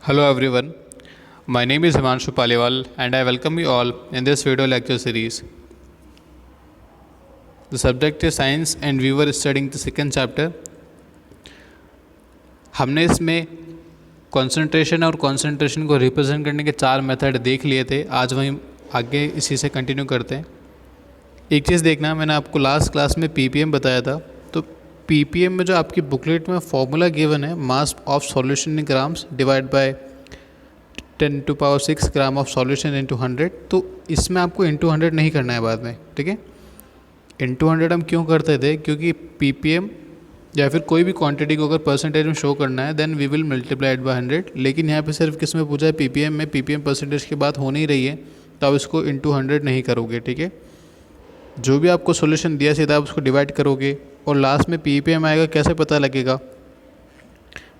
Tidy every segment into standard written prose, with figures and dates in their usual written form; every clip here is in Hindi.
Hello everyone, my name is Himanshu Paliwal and I welcome you all in this video lecture series. The subject is science and we were studying the second chapter. हमने इसमें कंसंट्रेशन और कंसंट्रेशन को रिप्रेजेंट करने के 4 मेथड देख लिए थे। आज वहीं आगे इसी से कंटिन्यू करते हैं। एक चीज़ देखना, मैंने आपको लास्ट क्लास में पीपीएम बताया था, तो पीपीएम में जो आपकी बुकलेट में फॉर्मूला गिवन है, mass of solution in grams divide by 10⁻⁶ gram of solution into 100, तो इसमें आपको इनटू 100 नहीं करना है बाद में, ठीक है। इनटू 100 हम क्यों करते थे, क्योंकि पीपीएम या फिर कोई भी क्वांटिटी को अगर परसेंटेज में शो करना है then we will multiply it by 100, लेकिन यहाँ पे सिर्फ किस में पूछा है, पीपीएम में। पीपीएम परसेंटेज की बात हो नहीं रही है, तो आप इसको इनटू 100 नहीं करोगे, ठीक है। जो भी आपको सॉल्यूशन दिया सीधा आप उसको डिवाइड करोगे और लास्ट में पीपीएम आएगा। कैसे पता लगेगा,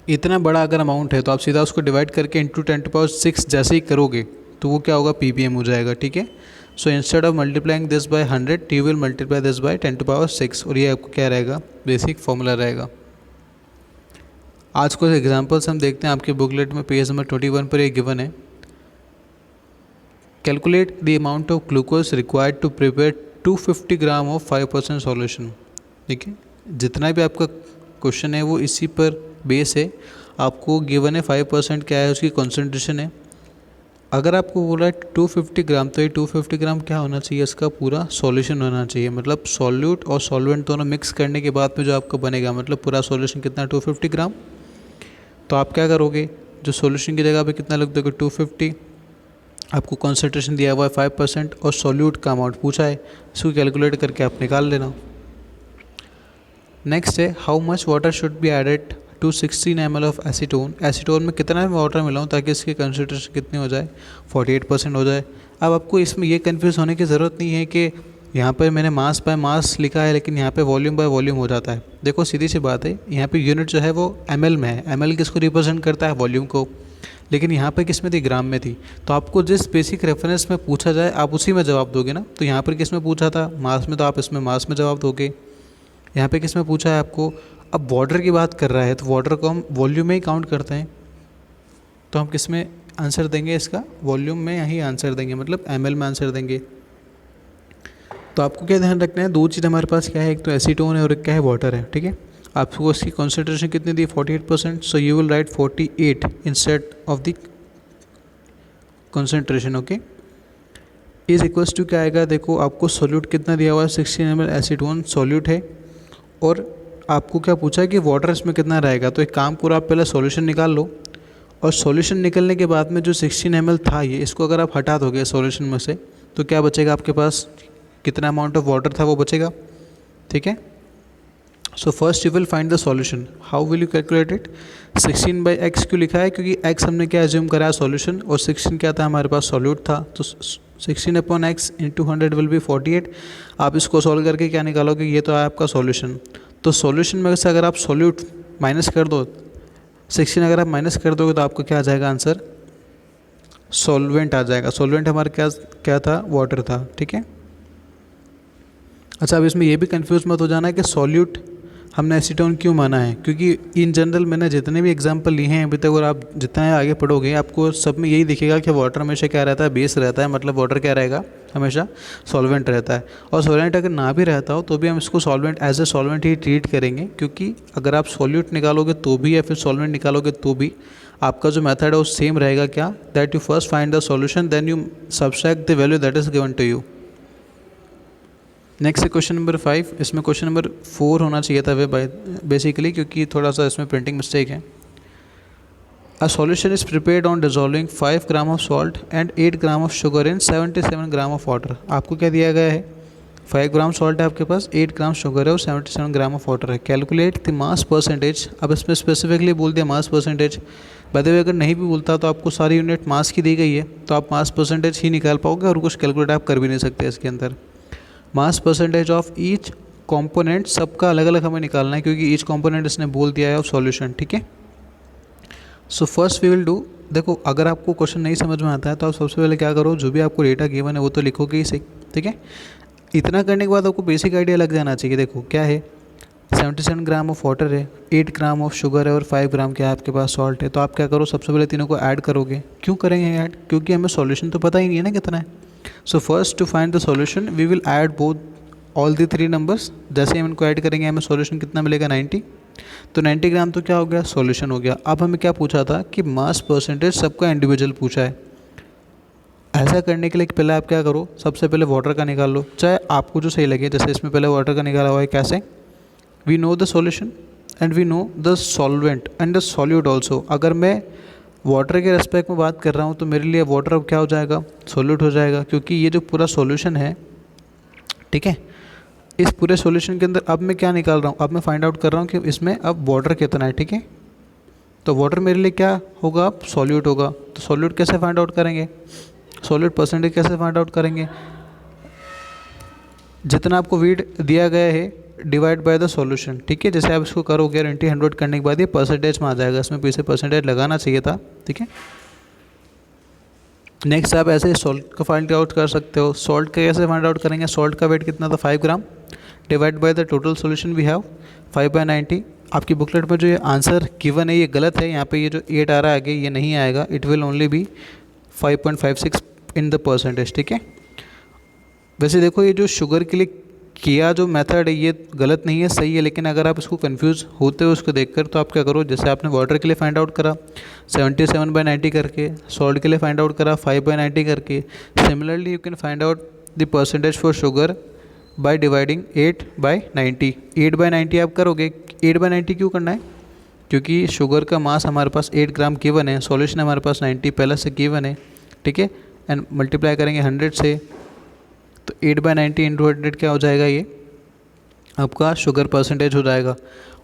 इतना बड़ा अगर अमाउंट है तो आप सीधा उसको डिवाइड करके इंटू 10⁻⁶ जैसे ही करोगे तो वो क्या होगा, पीपीएम हो जाएगा, ठीक है। So instead of multiplying this by 100 you will multiply this by 10⁻⁶, और ये आपको क्या रहेगा, बेसिक फॉर्मूला रहेगा। आज कुछ एग्जांपल्स हम देखते हैं। आपके बुकलेट में पेज नंबर 21 पर ये गिवन है, calculate the amount of glucose required to prepare 250 gram of 5% solution, ठीक है। जितना भी आपका क्वेश्चन है वो इसी पर बेस है। आपको गिवन है 5% क्या है, उसकी कॉन्सेंट्रेशन है। अगर आपको बोला है 250 ग्राम, तो ये 250 ग्राम क्या होना चाहिए, इसका पूरा सॉल्यूशन होना चाहिए। मतलब सॉल्यूट और सॉल्वेंट दोनों मिक्स करने के बाद में जो आपका बनेगा, मतलब पूरा सॉल्यूशन कितना, 250 ग्राम। तो आप क्या करोगे, जो सॉल्यूशन की जगह पे कितना लिख दोगे, 250। आपको कॉन्सेंट्रेशन दिया हुआ है 5% और सॉल्यूट का अमाउंट पूछा है, इसको कैलकुलेट करके आप निकाल लेना। नेक्स्ट है, how much water should be added to 16 ml of acetone. Acetone में कितना वाटर मिलाऊँ ताकि इसकी कंसंट्रेशन कितनी हो जाए, 48% हो जाए। अब आपको इसमें ये कन्फ्यूज़ होने की ज़रूरत नहीं है कि यहाँ पर मैंने मास बाय मास लिखा है लेकिन यहाँ पे वॉल्यूम बाय वॉल्यूम हो जाता है। देखो सीधी सी बात है, यहाँ पे यूनिट जो है वो ml में है। ml किसको रिप्रेजेंट करता है, वॉल्यूम को, लेकिन यहाँ पर किस में थी, ग्राम में थी। तो आपको जिस बेसिक रेफरेंस में पूछा जाए आप उसी में जवाब दोगे ना। तो यहाँ पर किस में पूछा था, मास में, तो आप इसमें मास में जवाब दोगे। यहाँ पे किस में पूछा है आपको, अब वाटर की बात कर रहा है तो वाटर को हम वॉल्यूम में ही काउंट करते हैं, तो हम किस में आंसर देंगे, इसका वॉल्यूम में यही आंसर देंगे, मतलब ml में आंसर देंगे। तो आपको क्या ध्यान रखना है, दो चीज़ हमारे पास क्या है, एक तो एसीटोन है और एक क्या है, वाटर है, ठीक है। आपको इसकी कॉन्सेंट्रेशन कितनी दी, 48%, so you will write 48 instead of the concentration, okay. Is equals to क्या आएगा, देखो आपको सॉल्यूट कितना दिया हुआ है, 16 ml एसीटोन सॉल्यूट है, और आपको क्या पूछा है कि वाटर इसमें कितना रहेगा। तो एक काम करो, आप पहले सॉल्यूशन निकाल लो, और सॉल्यूशन निकलने के बाद में जो 16 ml था ये, इसको अगर आप हटा दोगे सॉल्यूशन में से तो क्या बचेगा आपके पास, कितना अमाउंट ऑफ वाटर था वो बचेगा, ठीक है। So first you will find the solution. How will you calculate it, 16/x क्यों लिखा है, क्योंकि x हमने क्या एज्यूम करा है, सॉल्यूशन, और 16 क्या था, हमारे पास सॉल्यूट था। तो 16/x इंटू 100 विल बी 48। आप इसको सॉल्व करके क्या निकालोगे, ये तो है आपका सॉल्यूशन। तो सॉल्यूशन में से अगर आप सॉल्यूट माइनस कर दो, 16 अगर आप माइनस कर दोगे तो आपको क्या आ जाएगा आंसर, सॉल्वेंट आ जाएगा। सॉल्वेंट हमारा क्या क्या था, वाटर था, ठीक है। अच्छा, अब इसमें ये भी कंफ्यूज मत हो जाना है कि सॉल्यूट हमने एसीटोन क्यों माना है, क्योंकि इन जनरल मैंने जितने भी एग्जांपल लिए हैं अभी तक, और आप जितना आगे पढ़ोगे आपको सब में यही दिखेगा कि वाटर हमेशा क्या रहता है, बेस रहता है। मतलब वाटर क्या रहेगा, हमेशा सॉल्वेंट रहता है। और सॉल्वेंट अगर ना भी रहता हो तो भी हम इसको सॉल्वेंट एज ए सॉल्वेंट ही ट्रीट करेंगे, क्योंकि अगर आप सॉल्यूट निकालोगे तो भी या फिर सॉल्वेंट निकालोगे तो भी आपका जो मेथड है वो सेम रहेगा। क्या, that you first find the solution then you subtract the value that is given to you. Next है क्वेश्चन नंबर 5। इसमें क्वेश्चन नंबर 4 होना चाहिए था वे बेसिकली, क्योंकि थोड़ा सा इसमें प्रिंटिंग मिस्टेक है। A solution is prepared on dissolving 5 gram of salt and 8 gram of sugar in 77 gram of water. आपको क्या दिया गया है, 5 ग्राम सॉल्ट है आपके पास, 8 ग्राम शुगर है और 77 ग्राम ऑफ वाटर है। Calculate the mass percentage. अब इसमें स्पेसिफिकली बोल दिया mass percentage. By the way अगर नहीं भी बोलता तो आपको सारी यूनिट मास की दी गई है, तो आप मास परसेंटेज ही निकाल पाओगे और कुछ कैलकुलेट आप कर भी नहीं सकते इसके अंदर। Mass percentage of each component, सबका अलग अलग हमें निकालना है, क्योंकि ईच कंपोनेंट इसने बोल दिया है ऑफ सॉल्यूशन, ठीक है। So first we will do, देखो अगर आपको क्वेश्चन नहीं समझ में आता है तो आप सबसे पहले क्या करो, जो भी आपको डेटा गिवन है वो तो लिखोगे ही सही, ठीक है। इतना करने के बाद आपको बेसिक आइडिया लग जाना चाहिए। देखो क्या है, 77 ग्राम ऑफ वाटर है, 8 ग्राम ऑफ शुगर है और 5 ग्राम क्या आपके पास सॉल्ट है। तो आप क्या करो, सबसे पहले तीनों को ऐड करोगे। क्यों करेंगे ऐड? क्योंकि हमें सॉल्यूशन तो पता ही नहीं है ना कितना है। So first to find the solution we will add both all the 3 numbers. जैसे हम इनको ऐड करेंगे हमें सॉल्यूशन कितना मिलेगा, 90। तो 90 ग्राम तो क्या हो गया, सॉल्यूशन हो गया। अब हमें क्या पूछा था कि मास परसेंटेज सबका इंडिविजुअल पूछा है। ऐसा करने के लिए पहले आप क्या करो, सबसे पहले वाटर का निकाल लो, चाहे आपको जो सही लगे। जैसे इसमें पहले वाटर का निकाला हुआ है, कैसे? We know the solution and we know the solvent and the solute also. अगर मैं वाटर के रेस्पेक्ट में बात कर रहा हूँ तो मेरे लिए वाटर अब क्या हो जाएगा, सॉल्यूट हो जाएगा, क्योंकि ये जो पूरा सॉल्यूशन है, ठीक है, इस पूरे सॉल्यूशन के अंदर अब मैं क्या निकाल रहा हूँ, अब मैं फाइंड आउट कर रहा हूँ कि इसमें अब वाटर कितना है, ठीक है। तो वाटर मेरे लिए क्या होगा, अब सॉल्यूट होगा। तो सॉल्यूट कैसे फाइंड आउट करेंगे, सॉल्यूट परसेंटेज कैसे फाइंड आउट करेंगे? जितना आपको वेट दिया गया है डिवाइड बाय द सॉल्यूशन, ठीक है। जैसे आप इसको करोगे 100 करने के बाद ये परसेंटेज में आ जाएगा, इसमें पीछे परसेंटेज लगाना चाहिए था, ठीक है। नेक्स्ट आप ऐसे सॉल्ट का फाइंड आउट कर सकते हो। सॉल्ट का कैसे फाइंड आउट करेंगे, सॉल्ट का वेट कितना था, 5 gram, divide by the total solution we have 5/90। आपकी बुकलेट में जो ये आंसर गिवन है ये गलत है, यहाँ पे ये जो 8 आ रहा है आगे ये नहीं आएगा, it will only be 5.56 in the percentage, ठीक है। वैसे देखो ये जो शुगर के लिए किया जो मेथड है ये गलत नहीं है, सही है, लेकिन अगर आप इसको कंफ्यूज होते हो उसको देखकर तो आप क्या करो, जैसे आपने वाटर के लिए फाइंड आउट करा 77/90 करके, सॉल्ट के लिए फाइंड आउट करा 5/90 करके, similarly you can find out the percentage for sugar by dividing 8/90। 8/90 आप करोगे, 8/90 क्यों करना है, क्योंकि शुगर का मास हमारे पास 8 ग्राम गिवन है, सॉल्यूशन हमारे पास 90 पहले से गिवन है, ठीक है, एंड मल्टीप्लाई करेंगे 100 से। तो 8/90 इंटू 100 क्या हो जाएगा, ये आपका शुगर परसेंटेज हो जाएगा।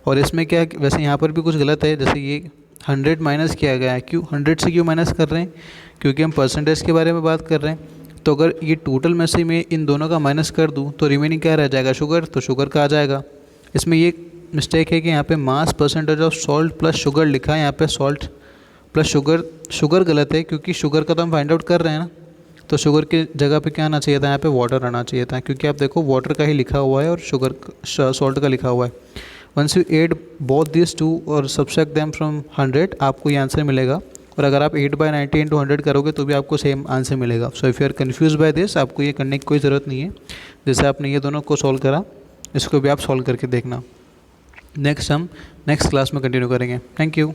और इसमें क्या, वैसे यहाँ पर भी कुछ गलत है, जैसे ये 100 माइनस किया गया है, क्यों 100 से क्यों माइनस कर रहे हैं, क्योंकि हम परसेंटेज के बारे में बात कर रहे हैं। तो अगर ये टोटल में से मैं इन दोनों का माइनस कर दूँ तो रिमेनिंग क्या रह जाएगा, शुगर, तो शुगर का आ जाएगा। इसमें ये मिस्टेक है कि यहाँ पे mass percentage of salt plus sugar लिखा है, यहाँ पे सॉल्ट प्लस शुगर, शुगर गलत है क्योंकि शुगर का तो हम फाइंड आउट कर रहे हैं ना। तो शुगर की जगह पे क्या आना चाहिए था, यहाँ पे वाटर आना चाहिए था, क्योंकि आप देखो वाटर का ही लिखा हुआ है और शुगर सॉल्ट का लिखा हुआ है। Once you add both this two और सब्सट्रैक्ट देम फ्रॉम 100 आपको ये आंसर मिलेगा। और अगर आप 8/90 इंटू 100 करोगे तो भी आपको सेम आंसर मिलेगा। So if you are confuse by this, आपको ये करने की कोई ज़रूरत नहीं है। जैसे आपने ये दोनों को सॉल्व करा, इसको भी आप सॉल्व करके देखना। नेक्स्ट हम नेक्स्ट क्लास में कंटिन्यू करेंगे। Thank you.